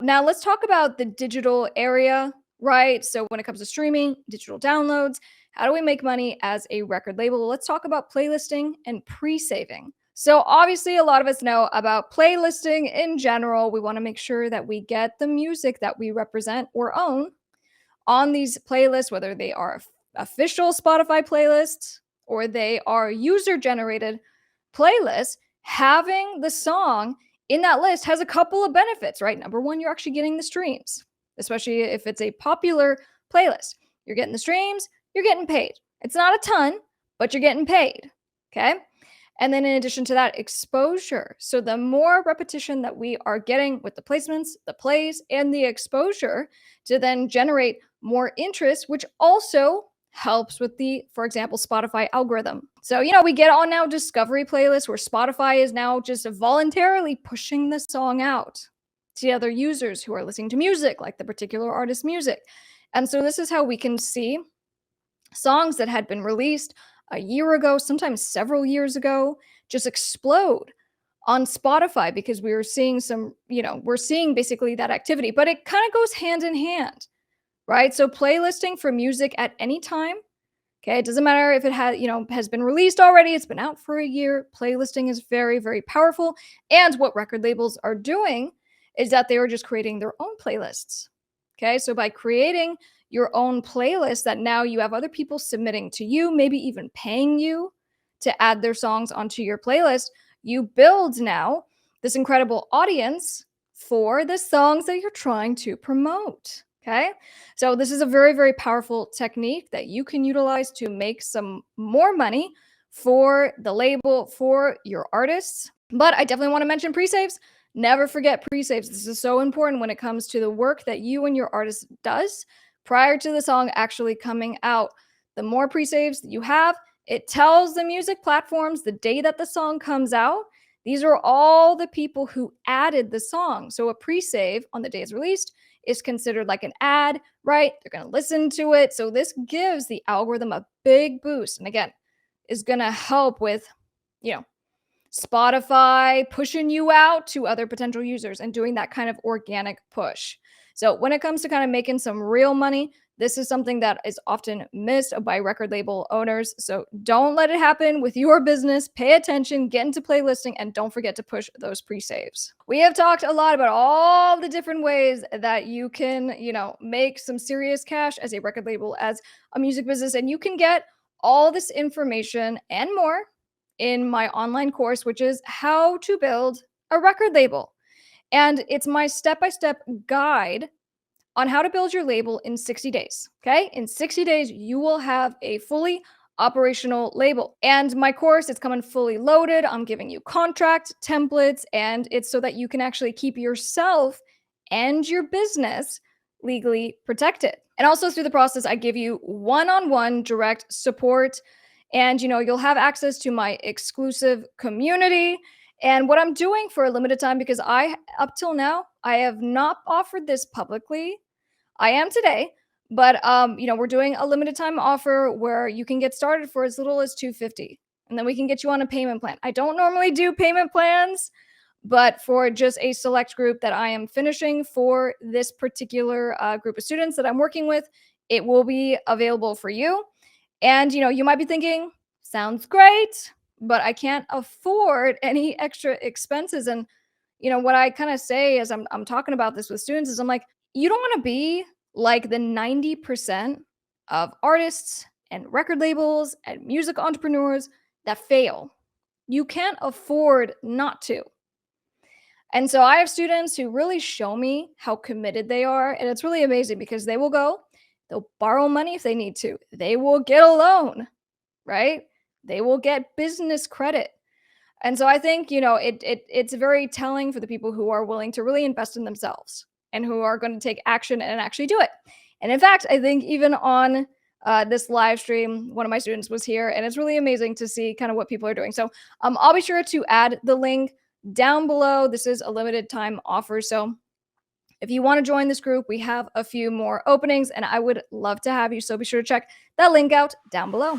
now let's talk about the digital area, right? So when it comes to streaming, digital downloads, how do we make money as a record label? Let's talk about playlisting and pre-saving. So obviously a lot of us know about playlisting in general. We want to make sure that we get the music that we represent or own on these playlists, whether they are official Spotify playlists or they are user generated playlists. Having the song in that list has a couple of benefits, right? Number one, you're actually getting the streams, especially if it's a popular playlist. You're getting the streams, you're getting paid. It's not a ton, but you're getting paid. Okay. And then in addition to that, exposure. So the more repetition that we are getting with the placements, the plays, and the exposure to then generate more interest, which also helps with the, for example, Spotify algorithm. So, we get on now discovery playlists where Spotify is now just voluntarily pushing the song out to other users who are listening to music, like the particular artist's music. And so this is how we can see songs that had been released a year ago, sometimes several years ago, just explode on Spotify because we were seeing we're seeing basically that activity, but it kind of goes hand in hand, right? So playlisting for music at any time, okay, it doesn't matter if it has been released already, it's been out for a year. Playlisting is very, very powerful. And what record labels are doing is that they are just creating their own playlists. Okay, so by creating your own playlist that now you have other people submitting to you, maybe even paying you to add their songs onto your playlist, you build now this incredible audience for the songs that you're trying to promote. Okay, so this is a very, very powerful technique that you can utilize to make some more money for the label, for your artists. But I definitely want to mention pre-saves. Never forget pre-saves. This is so important when it comes to the work that you and your artist does prior to the song actually coming out. The more pre-saves you have, it tells the music platforms the day that the song comes out. These are all the people who added the song. So a pre-save on the day it's released is considered like an ad, right? They're going to listen to it. So this gives the algorithm a big boost. And again, is going to help with, Spotify pushing you out to other potential users and doing that kind of organic push. So when it comes to kind of making some real money, this is something that is often missed by record label owners. So don't let it happen with your business. Pay attention, get into playlisting, and don't forget to push those pre-saves. We have talked a lot about all the different ways that you can, make some serious cash as a record label, as a music business, and you can get all this information and more in my online course, which is how to build a record label. And it's my step-by-step guide on how to build your label in 60 days. Okay. In 60 days, you will have a fully operational label. And my course, it's coming fully loaded. I'm giving you contract templates, and it's so that you can actually keep yourself and your business legally protected. And also through the process, I give you one-on-one direct support. And, you'll have access to my exclusive community. And what I'm doing for a limited time, because up till now, I have not offered this publicly. I am today, but we're doing a limited time offer where you can get started for as little as $250, and then we can get you on a payment plan. I don't normally do payment plans, but for just a select group that I am finishing for this particular group of students that I'm working with, it will be available for you. And you might be thinking, sounds great, but I can't afford any extra expenses. And what I kind of say as I'm talking about this with students is I'm like, you don't want to be like the 90% of artists and record labels and music entrepreneurs that fail. You can't afford not to. And so I have students who really show me how committed they are. And it's really amazing because they'll borrow money if they need to. They will get a loan, right? They will get business credit. And so I think, it's very telling for the people who are willing to really invest in themselves and who are going to take action and actually do it. And in fact, I think even on this live stream, one of my students was here, and it's really amazing to see kind of what people are doing. So I'll be sure to add the link down below. This is a limited time offer. So if you want to join this group, we have a few more openings, and I would love to have you. So be sure to check that link out down below.